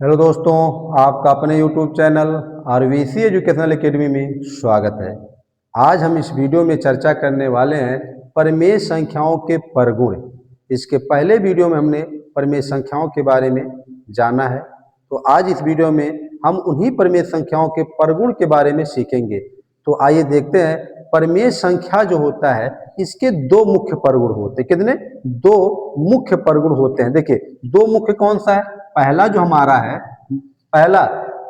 Hello दोस्तों, आपका अपने YouTube channel RVC educational academy में स्वागत है। आज हम इस वीडियो में चर्चा करने वाले हैं परिमेय संख्याओं के परगुण। इसके पहले वीडियो में हमने परिमेय संख्याओं के बारे में जाना है, तो आज इस वीडियो में हम उन्हीं परिमेय संख्याओं के परगुण के बारे में सीखेंगे। तो आइए देखते हैं, परिमेय संख्या जो होता है इसके दो मुख्य परगुण होते हैं। कितने? दो मुख्य परगुण होते हैं। देखिए, दो मुख्य कौन सा है? पहला जो हमारा है, पहला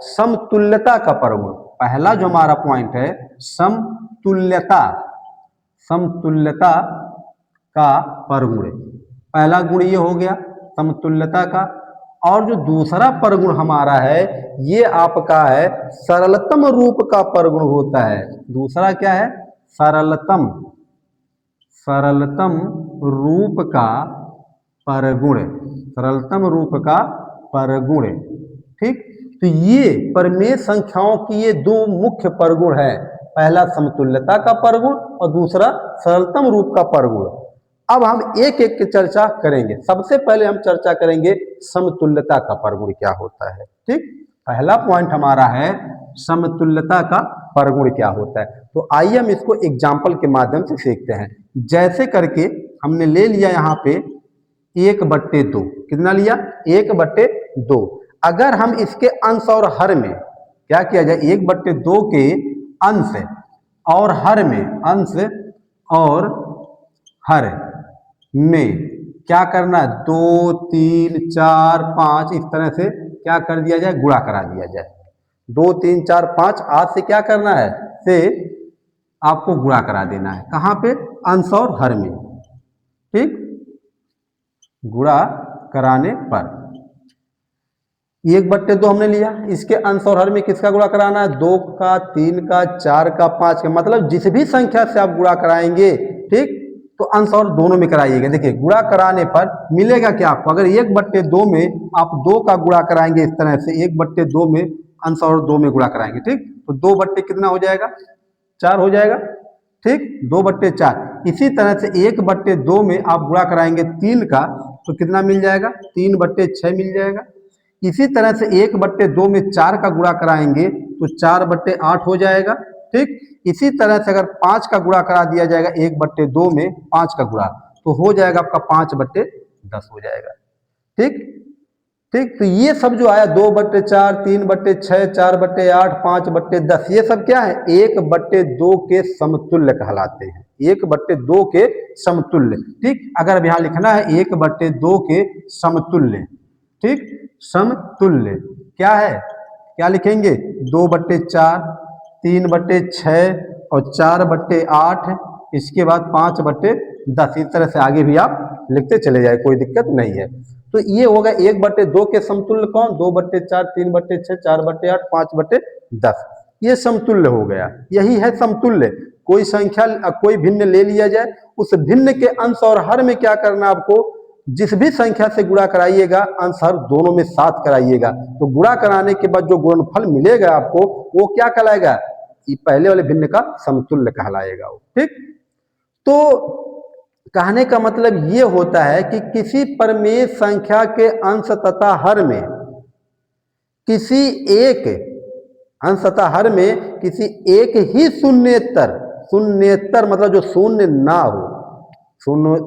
समतुल्यता का परगुण। पहला जो हमारा पॉइंट है समतुल्यता, समतुल्यता का परगुण। पहला गुण ये हो गया समतुल्यता का। और जो दूसरा परगुण हमारा है ये आपका है सरलतम रूप का परगुण होता है। दूसरा क्या है? सरलतम, सरलतम रूप का परगुण, सरलतम रूप का परगुण। ठीक, तो ये परिमेय संख्याओं की ये दो मुख्य परगुण है। पहला समतुल्यता का परगुण और दूसरा सरलतम रूप का परगुण। अब हम एक एक की चर्चा करेंगे। सबसे पहले हम चर्चा करेंगे समतुल्यता का परगुण क्या होता है। ठीक, पहला पॉइंट हमारा है समतुल्यता का परगुण क्या होता है। तो आइए हम इसको एग्जाम्पल के माध्यम से सीखते हैं। जैसे करके हमने ले लिया यहाँ पे 1/2। कितना लिया? 1/2। अगर हम इसके अंश और हर में क्या किया जाए, 1/2 के अंश और हर में, अंश और हर में क्या करना है? 2, 3, 4, 5 इस तरह से क्या कर दिया जाए? गुणा करा दिया जाए। 2, 3, 4, 5 आज से क्या करना है? से आपको गुणा करा देना है। कहाँ पे? अंश और हर में। ठीक, गुणा कराने पर 1/2 हमने लिया। इसके अंश और हर में किसका गुणा कराना है? 2 का, 3 का, 4 का, 5 का। मतलब जिस भी संख्या से आप गुणा कराएंगे, ठीक, तो अंश और दोनों में कराइएगा। देखिए, गुणा कराने पर मिलेगा क्या आपको? अगर 1/2 में आप 2 का गुणा कराएंगे, इस तरह से 1/2 में अंश और 2 में गुणा कराएंगे, ठीक, तो 2 बट्टे कितना हो जाएगा? 4 हो जाएगा। ठीक, 2/4। इसी तरह से 1/2 में आप गुणा कराएंगे 3 का, तो कितना मिल जाएगा? 3/6 मिल जाएगा। इसी तरह से 1/2 में 4 का गुणा कराएंगे तो 4/8 हो जाएगा। ठीक, इसी तरह से अगर 5 का गुणा करा दिया जाएगा 1/2 में 5 का गुणा, तो हो जाएगा आपका 5/10 हो जाएगा। ठीक ठीक, तो ये सब जो आया 2/4, 3/6, 4/8, 5/10, ये सब क्या है? 1/2 के समतुल्य कहलाते हैं। 1/2 के समतुल्य। ठीक, अगर अब यहाँ लिखना है 1/2 के समतुल्य, ठीक, समतुल्य क्या है? क्या लिखेंगे? 2/4, 3/6 और 4/8, इसके बाद 5/10। इस तरह से आगे भी आप लिखते चले जाए, कोई दिक्कत नहीं है। तो ये होगा 1/2 के समतुल्य कौन? 2/4, 3/6, 4/8, 5/10। ये समतुल्य हो गया। यही है समतुल्य। कोई संख्या, कोई भिन्न ले लिया जाए, उस भिन्न के अंश और हर में क्या करना आपको? जिस भी संख्या से गुणा कराइएगा, अंश हर दोनों में 7 कराइएगा। तो गुणा कराने के बाद जो गुणनफल मिलेगा आपको, वो क्या कहलाएगा? ये पहले वाले भिन्न का समतुल्य कहलाएगा वो। ठीक, तो कहने का मतलब ये होता है कि किसी परिमेय संख्या के अंश तथा हर में किसी एक अंश तथा हर में किसी एक ही शून्येतर, शून्येतर मतलब जो शून्य ना हो,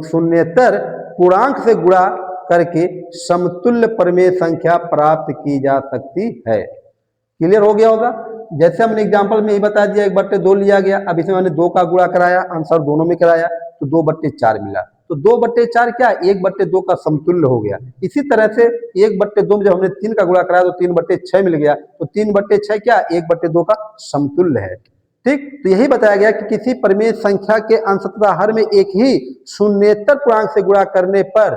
शून्येतर पूर्णांक से गुणा करके समतुल्य परिमेय संख्या प्राप्त की जा सकती है। क्लियर हो गया होगा? जैसे हमने एग्जांपल में ही बता दिया, 1/2 लिया गया। अब इसमें मैंने 2 का गुणा कराया, आंसर दोनों में कराया, तो 2/4 मिला। तो 2/4 क्या? 1/2 का समतुल्य हो गया। इसी तरह से 1/2 में जब हमने 3 का गुणा कराया तो 3/6 मिल गया। तो 3/6 क्या? 1/2 का समतुल्य है। ठीक, तो यही बताया गया कि किसी परिमेय संख्या के अंश तथा हर में एक ही शून्येतर पूर्णांक से गुणा करने पर,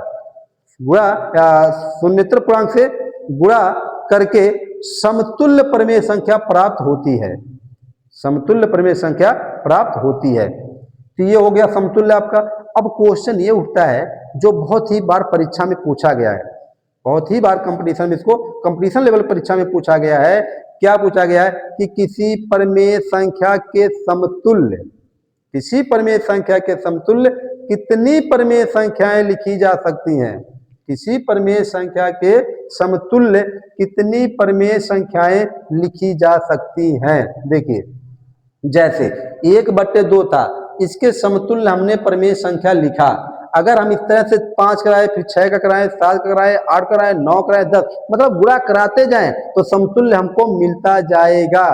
शून्येतर पूर्णांक से गुणा करके समतुल्य परिमेय संख्या प्राप्त होती है। समतुल्य परिमेय संख्या प्राप्त होती है। तो ये हो गया समतुल्य आपका। अब क्वेश्चन ये उठता है जो बहुत ही बार परीक्षा में पूछा गया है, बहुत ही बार कंपटीशन में, इसको कंपटीशन लेवल परीक्षा में पूछा गया है। क्या पूछा गया है? कि किसी परिमेय संख्या के समतुल्य, किसी परिमेय संख्या के समतुल्य कितनी परिमेय संख्याएं लिखी जा सकती हैं? किसी परिमेय संख्या के समतुल्य कितनी परिमेय संख्याएं लिखी जा सकती हैं। देखिए जैसे 1/2 था, इसके समतुल्य हमने परिमेय संख्या लिखा। अगर हम इस तरह से 5 कराए, फिर 6 का कराए, 7 का कराए, 8 कराए, 9 कराए, 10, मतलब गुणा कराते जाएं तो समतुल्य हमको मिलता जाएगा।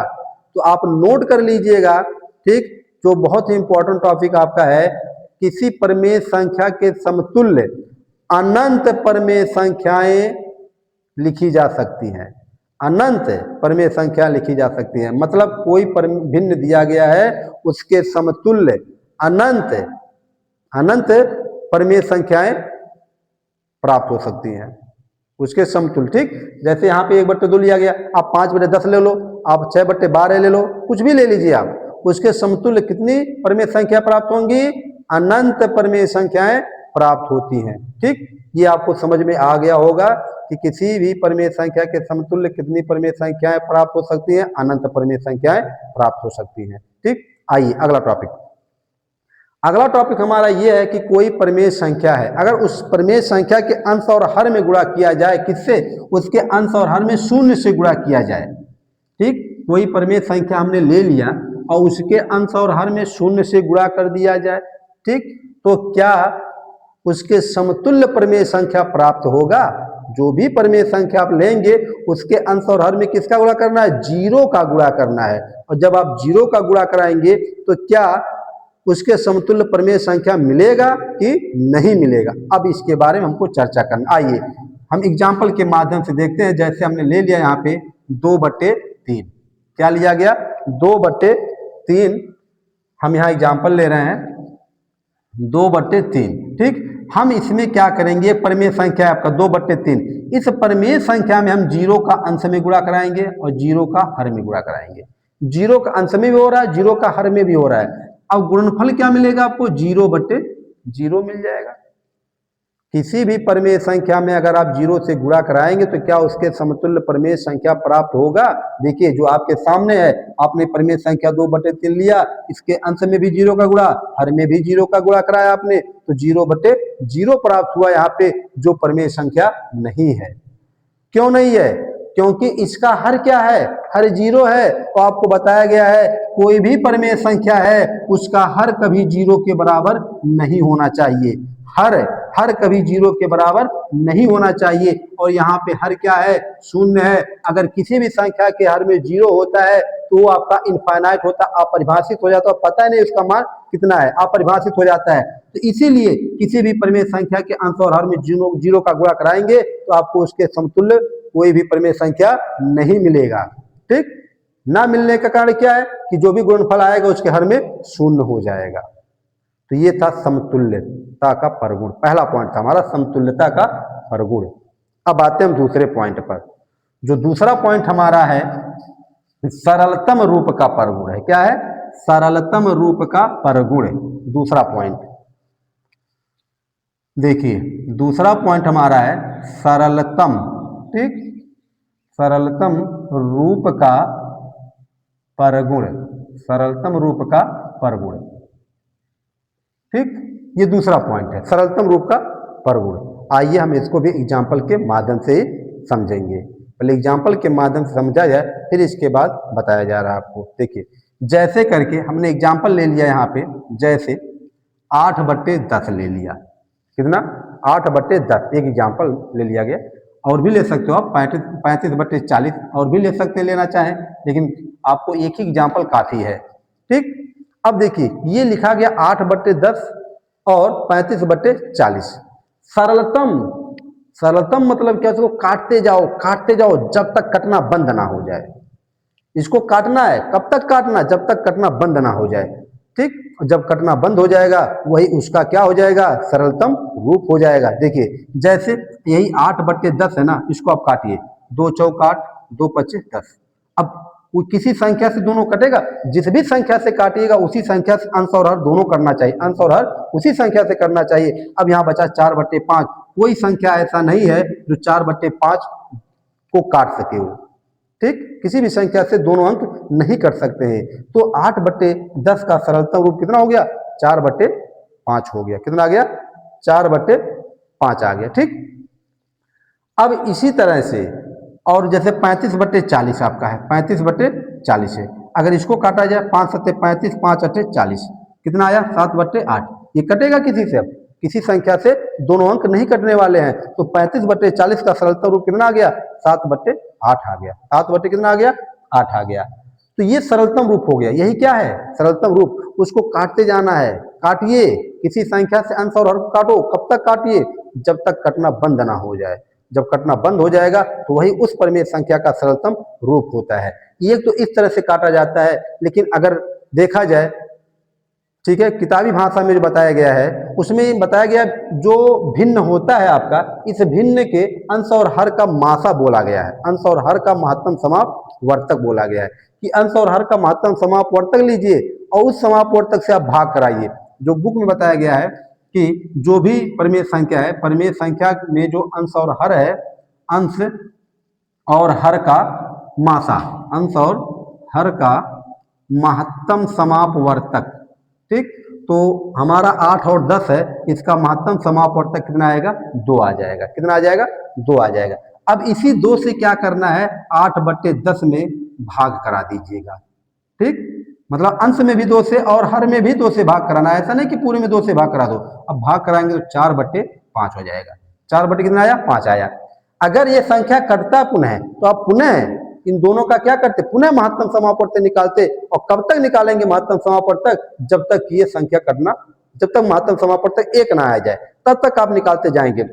तो आप नोट कर लीजिएगा, ठीक, जो बहुत ही इंपॉर्टेंट टॉपिक आपका है, किसी परिमेय संख्या के समतुल्य अनंत परिमेय संख्याएं लिखी जा सकती हैं। अनंत परिमेय संख्या लिखी जा सकती है, मतलब कोई भिन्न दिया गया है, उसके समतुल्य अनंत अनंत परिमेय संख्याएं प्राप्त हो सकती हैं, उसके समतुल्य। ठीक, जैसे यहाँ पे 1/2 लिया गया, आप 5/10 ले लो, आप 6/12 ले लो, कुछ भी ले लीजिए आप, उसके समतुल्य कितनी परिमेय संख्या प्राप्त होंगी? अनंत परिमेय संख्याएं प्राप्त होती हैं। ठीक, ये आपको समझ में आ गया होगा कि किसी भी परिमेय संख्या के समतुल्य कितनी परिमेय संख्याएं प्राप्त हो सकती हैं? अनंत परिमेय संख्याएं प्राप्त हो सकती हैं। ठीक, आइए अगला टॉपिक। अगला टॉपिक हमारा यह है कि कोई परिमेय संख्या है, अगर उस परिमेय संख्या के अंश और हर में गुणा किया जाए, किससे? उसके अंश और हर में 0 से गुणा किया जाए। ठीक, कोई परिमेय संख्या हमने ले लिया और उसके अंश और हर में 0 से गुणा कर दिया जाए, ठीक, तो क्या उसके समतुल्य परिमेय संख्या प्राप्त होगा? जो भी परिमेय संख्या आप लेंगे उसके अंश और हर में किसका गुणा करना है? 0 का गुणा करना है। और जब आप 0 का गुणा कराएंगे तो क्या उसके समतुल्य परिमेय संख्या मिलेगा कि नहीं मिलेगा? अब इसके बारे में हमको चर्चा करना। आइए हम एग्जाम्पल के माध्यम से देखते हैं। जैसे हमने ले लिया यहाँ पे 2/3, क्या लिया गया? 2/3, हम यहाँ एग्जाम्पल ले रहे हैं 2/3। ठीक, हम इसमें क्या करेंगे? परिमेय संख्या आपका 2/3, इस परिमेय संख्या में हम 0 का अंश में गुणा कराएंगे और 0 का हर में गुणा कराएंगे। 0 का अंश में भी हो रहा है, 0 का हर में भी हो रहा है। अब गुणनफल क्या मिलेगा आपको? 0/0 मिल जाएगा। किसी भी परिमेय संख्या में अगर आप 0 से गुणा कराएंगे तो क्या उसके समतुल्य परिमेय संख्या प्राप्त होगा? देखिए जो आपके सामने है, आपने परिमेय संख्या 2/3 लिया, इसके अंश में भी 0 का गुणा, हर में भी 0 का गुणा कराया आपने, तो 0/0 प्राप्त हुआ यहाँ पे, जो परिमेय संख्या नहीं है। क्यों नहीं है? क्योंकि इसका हर क्या है? हर 0 है। तो आपको बताया गया है कोई भी परिमेय संख्या है उसका हर कभी 0 के बराबर नहीं होना चाहिए। हर कभी 0 के बराबर नहीं होना चाहिए। और यहाँ पे हर क्या है? 0 है। अगर किसी भी संख्या के हर में 0 होता है तो वो आपका इनफाइनाइट होता है, अपरिभाषित हो जाता है, पता ही नहीं उसका मान कितना है, अपरिभाषित हो जाता है। तो इसीलिए किसी भी परिमेय संख्या के अंश और हर में 0 का गुणा कराएंगे तो आपको उसके समतुल्य कोई भी परिमेय संख्या नहीं मिलेगा। ठीक, ना मिलने का कारण क्या है? कि जो भी गुणनफल आएगा उसके हर में 0 हो जाएगा। तो ये था समतुल्यता का परगुण। पहला पॉइंट था हमारा समतुल्यता का परगुण। अब आते हैं हम दूसरे पॉइंट पर। जो दूसरा पॉइंट हमारा है सरलतम रूप का परगुण है। क्या है? सरलतम रूप का परगुण। दूसरा पॉइंट देखिए, दूसरा पॉइंट हमारा है सरलतम। ठीक, सरलतम रूप का परगुण, सरलतम रूप का परगुण। ठीक, ये दूसरा पॉइंट है सरलतम रूप का परगुण। आइए हम इसको भी एग्जाम्पल के माध्यम से समझेंगे। पहले एग्जाम्पल के माध्यम से समझा जाए, फिर इसके बाद बताया जा रहा है आपको। देखिए जैसे करके हमने एग्जाम्पल ले लिया यहाँ पे, जैसे 8/10 ले लिया। कितना? 8/10, एक एग्जाम्पल ले लिया गया। और भी ले सकते हो आप 35/40, और भी ले सकते हैं लेना चाहें, लेकिन आपको एक ही एग्जाम्पल काफी है। ठीक, अब देखिए ये लिखा गया 8/10 और 35/40। सरलतम, सरलतम मतलब क्या? इसको काटते जाओ जब तक कटना बंद ना हो जाए। इसको काटना है, कब तक काटना? जब तक कटना बंद ना हो जाए। ठीक, जब कटना बंद हो जाएगा वही उसका क्या हो जाएगा? सरलतम रूप हो जाएगा। देखिए जैसे यही 8/10 है ना, इसको आप काटिए, 2 चौक 8, 2 पच्चीस 10। अब वो किसी संख्या से दोनों कटेगा, जिस भी संख्या से काटिएगा उसी संख्या से अंश और हर दोनों करना चाहिए, अंश और हर उसी संख्या से करना चाहिए। अब यहाँ बचा 4/5। कोई संख्या ऐसा नहीं है जो 4/5 को काट सके वो। ठीक, किसी भी संख्या से दोनों अंक नहीं कर सकते हैं। तो 8/10 का सरलतम रूप कितना हो गया? 4/5 हो गया। कितना आ गया? 4/5 आ गया। ठीक, अब इसी तरह से, और जैसे 35/40 आपका है, 35/40 है, अगर इसको काटा जाए 5 सत्ते 35, 5 अट्ठे 40, कितना आया 7/8। ये कटेगा किसी से? अब किसी संख्या से दोनों अंक नहीं कटने वाले हैं, तो 35/40 का सरलतम रूप कितना आ गया? 7/8 आ गया। 7 बटे कितना आ गया? 8 आ गया। तो ये सरलतम रूप हो गया। यही क्या है? सरलतम रूप। उसको काटते जाना है, काटिए, किसी संख्या से अंश और हर काटो। कब तक काटिए? जब तक कटना बंद ना हो जाए। जब कटना बंद हो जाएगा तो वही उस परिमेय संख्या का सरलतम रूप होता है। ये तो इस तरह से काटा जाता है, लेकिन अगर देखा जाए, ठीक है, किताबी भाषा में जो बताया गया है उसमें बताया गया जो भिन्न होता है आपका, इस भिन्न के अंश और हर का मासा बोला गया है। अंश और हर का महत्तम समापवर्तक बोला गया है कि अंश और हर का महत्तम समापवर्तक लीजिए और उस समापवर्तक से आप भाग कराइए। जो बुक में बताया गया है कि जो भी परिमेय संख्या है, परिमेय संख्या में जो अंश और हर है, अंश और हर का मासा, अंश और हर का महत्तम समापवर्तक, ठीक, तो हमारा 8 और 10 है, इसका महत्तम समापवर्तक कितना आएगा? 2 आ जाएगा। कितना आ जाएगा? 2 आ जाएगा। अब इसी 2 से क्या करना है? 8/10 में भाग करा दीजिएगा, ठीक। मतलब अंश में भी 2 से और हर में भी 2 से भाग कराना है, ऐसा नहीं कि पूरे में 2 से भाग करा दो। अब भाग कराएंगे तो 4/5 हो जाएगा। 4 बटे कितना आया? 5 आया। अगर ये संख्या कटता पुनः है तो आप पुनः इन दोनों का क्या करते? पुनः महत्तम समापवर्तक निकालते। और कब तक निकालेंगे महत्तम समापवर्तक? जब तक ये संख्या कटना, जब तक महत्तम समापवर्तक 1 ना आ जाए तब तक आप निकालते जाएंगे,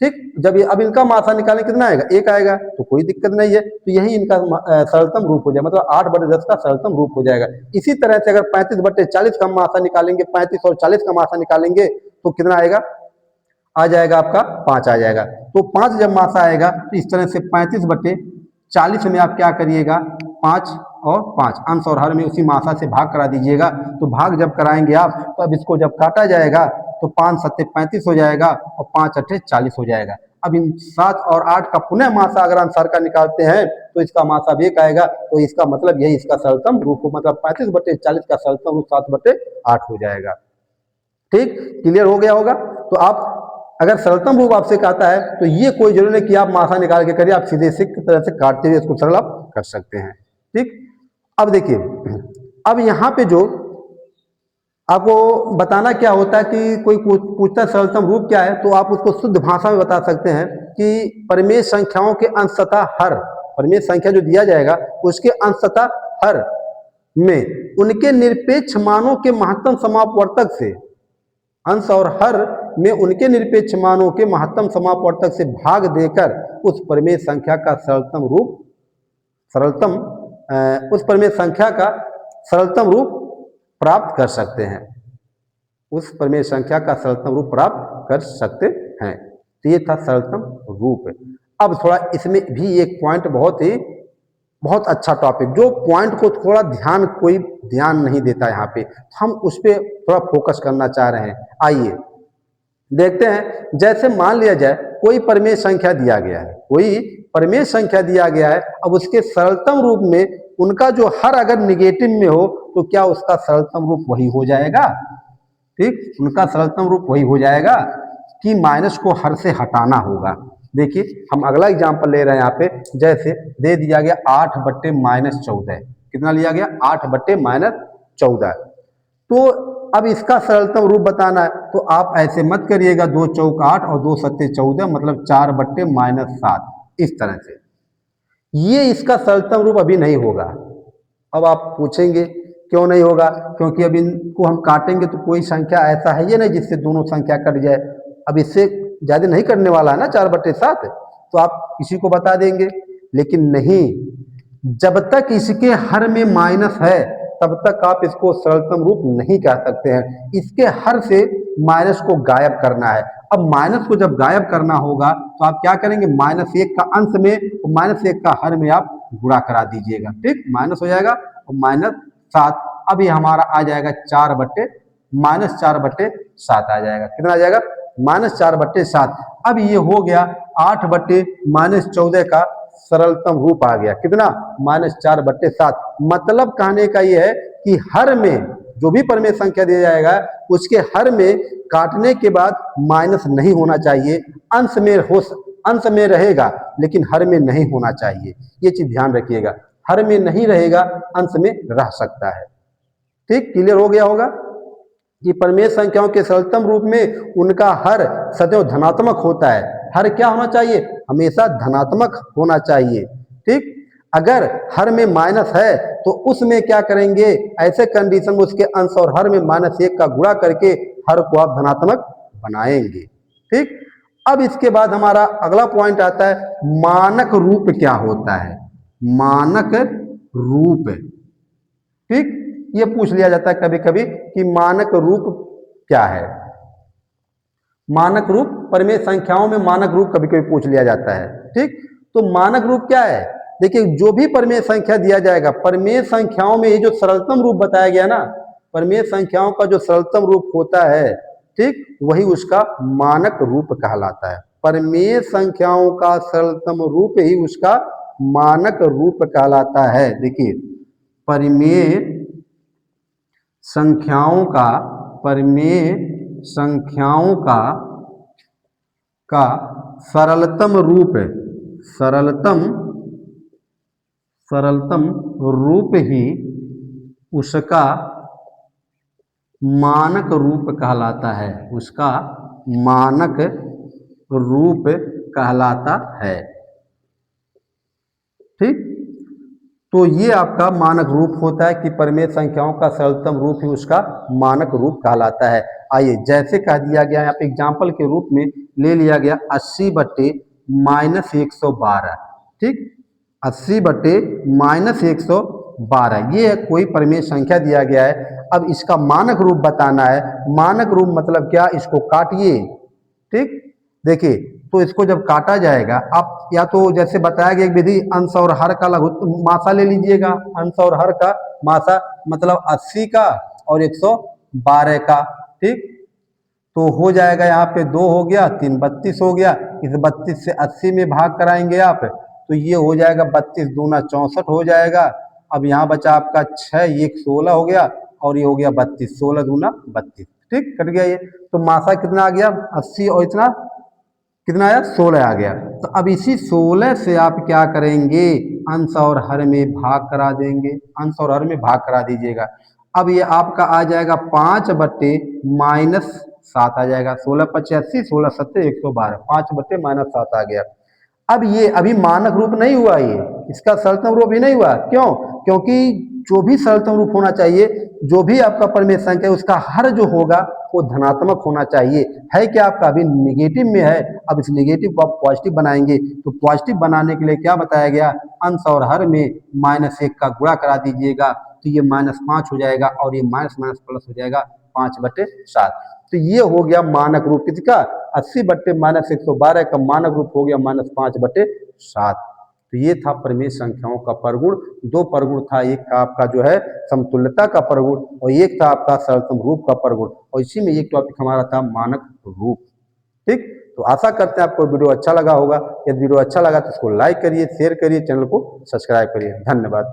ठीक। जब ये अब इनका मासा निकालें कितना आएगा? 1 आएगा, तो कोई दिक्कत नहीं है। तो यही इनका सरलतम रूप हो जाएगा, मतलब 8/10 का सरलतम रूप हो जाएगा। इसी तरह से अगर 35/40 का मासा निकालेंगे, 35 और 40 का मासा निकालेंगे तो कितना आएगा? आ जाएगा आपका 5 आ जाएगा। तो 5 जब मासा आएगा तो इस तरह से 35/40 में आप क्या करिएगा? 5 और 5 अंश और हर में उसी मासा से भाग करा दीजिएगा। तो भाग जब कराएंगे आप, तो अब इसको जब काटा जाएगा तो 5 सत्ते 35 हो जाएगा और 5 अट्ठे 40 हो जाएगा। अब इन 7 और 8 का पुनः मासा अगर अंश हर का निकालते हैं तो इसका मासा भी 1 आएगा। तो इसका मतलब यही इसका सरलतम रूप हो, मतलब 35/40 का सरलतम रूप 7/8 हो जाएगा। ठीक, क्लियर हो गया होगा। तो आप अगर सरलतम रूप आपसे कहता है तो ये कोई जरूरी नहीं कि आप मासा निकाल के करिए, आप सीधे से तरह से काटते हुए इसको सरल आप कर सकते हैं। ठीक, अब देखिए, अब यहाँ पे जो आपको बताना क्या होता है कि कोई पूछता है सरलतम रूप क्या है, तो आप उसको शुद्ध भाषा में बता सकते हैं कि परिमेय संख्याओं के अंश तथा हर, परिमेय संख्या जो दिया जाएगा उसके अंश तथा हर में उनके निरपेक्ष मानों के महत्तम समापवर्तक से, अंश और हर में उनके निरपेक्ष मानों के महत्तम समापवर्तक से भाग देकर उस परिमेय संख्या का सरलतम रूप, उस परिमेय संख्या का सरलतम रूप प्राप्त कर सकते हैं। उस परिमेय संख्या का सरलतम रूप प्राप्त कर सकते हैं। तो ये था सरलतम रूप। अब थोड़ा इसमें भी एक पॉइंट, बहुत अच्छा टॉपिक, जो पॉइंट को थोड़ा कोई ध्यान नहीं देता यहाँ पे, हम उस पर थोड़ा फोकस करना चाह रहे हैं। आइए देखते हैं। जैसे मान लिया जाए कोई परिमेय संख्या दिया गया है, कोई परिमेय संख्या दिया गया है, अब उसके सरलतम रूप में उनका जो हर अगर निगेटिव में हो तो क्या उसका सरलतम रूप वही हो जाएगा? ठीक, उनका सरलतम रूप वही हो जाएगा कि माइनस को हर से हटाना होगा। देखिए हम अगला एग्जांपल ले रहे हैं यहाँ पे। जैसे दे दिया गया 8/-14, कितना लिया गया? 8/-14। तो अब इसका सरलतम रूप बताना है, तो आप ऐसे मत करिएगा 2 चौक 8 और 2 सत्ते 14, मतलब 4/-7, इस तरह से। ये इसका सरलतम रूप अभी नहीं होगा। अब आप पूछेंगे क्यों नहीं होगा? क्योंकि अब इनको हम काटेंगे तो कोई संख्या ऐसा है ये नहीं जिससे दोनों संख्या कट जाए। अब इससे ज़्यादा नहीं करने वाला है ना 4/7, तो आप किसी को बता देंगे। लेकिन नहीं, जब तक इसके हर में माइनस है तब तक आप इसको सरलतम रूप नहीं कह सकते हैं। इसके हर से माइनस को गायब करना है। अब माइनस को जब गायब करना होगा तो आप क्या करेंगे? -1 का अंश में और -1 का हर में आप गुणा करा दीजिएगा। ठीक, माइनस हो जाएगा और -7। अब ये हमारा आ जाएगा -4/7 आ जाएगा। कितना आ जाएगा? -4/7। अब ये हो गया 8/-14 का सरलतम रूप आ गया। कितना? -4/7। मतलब कहने का ये है कि हर में जो भी परिमेय संख्या दिया जाएगा उसके हर में काटने के बाद माइनस नहीं होना चाहिए। अंश में हो अंश में रहेगा लेकिन हर में नहीं होना चाहिए, ये चीज ध्यान रखिएगा। हर में नहीं रहेगा, अंश में रह सकता है। ठीक, क्लियर हो गया होगा कि परिमेय संख्याओं के सरलतम रूप में उनका हर सदैव धनात्मक होता है। हर क्या होना चाहिए? हमेशा धनात्मक होना चाहिए। ठीक, अगर हर में माइनस है तो उसमें क्या करेंगे, ऐसे कंडीशन में उसके अंश और हर में -1 का गुणा करके हर को आप धनात्मक बनाएंगे। ठीक, अब इसके बाद हमारा अगला पॉइंट आता है मानक रूप क्या होता है। मानक रूप, ठीक, ये पूछ लिया जाता है कभी कभी कि मानक रूप क्या है। मानक रूप, परिमेय संख्याओं में मानक रूप कभी कभी पूछ लिया जाता है। ठीक, तो मानक रूप क्या है? देखिए, जो भी परिमेय संख्या दिया जाएगा, परिमेय संख्याओं में ये जो सरलतम रूप बताया गया ना, परिमेय संख्याओं का जो सरलतम रूप होता है, ठीक, वही उसका मानक रूप कहलाता है। परिमेय संख्याओं का सरलतम रूप ही उसका मानक रूप कहलाता है। देखिए, परिमेय संख्याओं का, परिमेय संख्याओं का सरलतम रूप, सरलतम रूप ही उसका मानक रूप कहलाता है। उसका मानक रूप कहलाता है। ठीक, तो ये आपका मानक रूप होता है कि परिमेय संख्याओं का सरलतम रूप ही उसका मानक रूप कहलाता है। आइए, जैसे कह दिया गया यहाँ पे एग्जाम्पल के रूप में ले लिया गया 80/-112। ठीक, 80/-112 ये कोई परिमेय संख्या दिया गया है। अब इसका मानक रूप बताना है। मानक रूप मतलब क्या? इसको काटिए। ठीक, देखिए, तो इसको जब काटा जाएगा, आप या तो जैसे बताया गया एक विधि, अंश और हर का मासा ले लीजिएगा। अंश और हर का मासा मतलब 80 का और 112 का। ठीक, तो हो जाएगा यहाँ पे 2 हो गया, 3 32 हो गया। इस 32 से 80 में भाग कराएंगे आप, तो ये हो जाएगा 32 दूना 64 हो जाएगा। अब यहाँ बचा आपका 6, ये 16 हो गया और ये हो गया 32, 16 दूना 32। ठीक, कट गया ये। तो मासा कितना आ गया? 80 और इतना कितना आया? 16 आ गया। तो अब इसी 16 से आप क्या करेंगे? अंश और हर में भाग करा देंगे। अंश और हर में भाग करा दीजिएगा। अब ये आपका आ जाएगा 5/-7 आ जाएगा। 16 × 80, 16 × 7 112, 5/-7 आ गया। अब ये अभी मानक रूप नहीं हुआ, ये इसका सरलतम रूप ही नहीं हुआ। क्यों? क्योंकि जो भी सरलतम रूप होना चाहिए, जो भी आपका परिमेय संख्या है, उसका हर जो होगा वो धनात्मक होना चाहिए। है क्या आपका? अभी निगेटिव में है। अब इस निगेटिव को आप पॉजिटिव बनाएंगे। तो पॉजिटिव बनाने के लिए क्या बताया गया? अंश और हर में -1 का गुणा करा दीजिएगा, तो ये -5 हो जाएगा और ये माइनस माइनस प्लस हो जाएगा 5/7। तो ये हो गया मानक रूप किसका? 80/-112 का मानक रूप हो गया -5/7। तो ये था परिमेय संख्याओं का परगुण। 2 परगुण था, एक था आपका जो है समतुल्यता का परगुण और एक था आपका सरलतम रूप का परगुण, और इसी में एक टॉपिक हमारा था मानक रूप। ठीक, तो आशा करते हैं आपको वीडियो अच्छा लगा होगा। यदि वीडियो अच्छा लगा तो इसको लाइक करिए, शेयर करिए, चैनल को सब्सक्राइब करिए। धन्यवाद।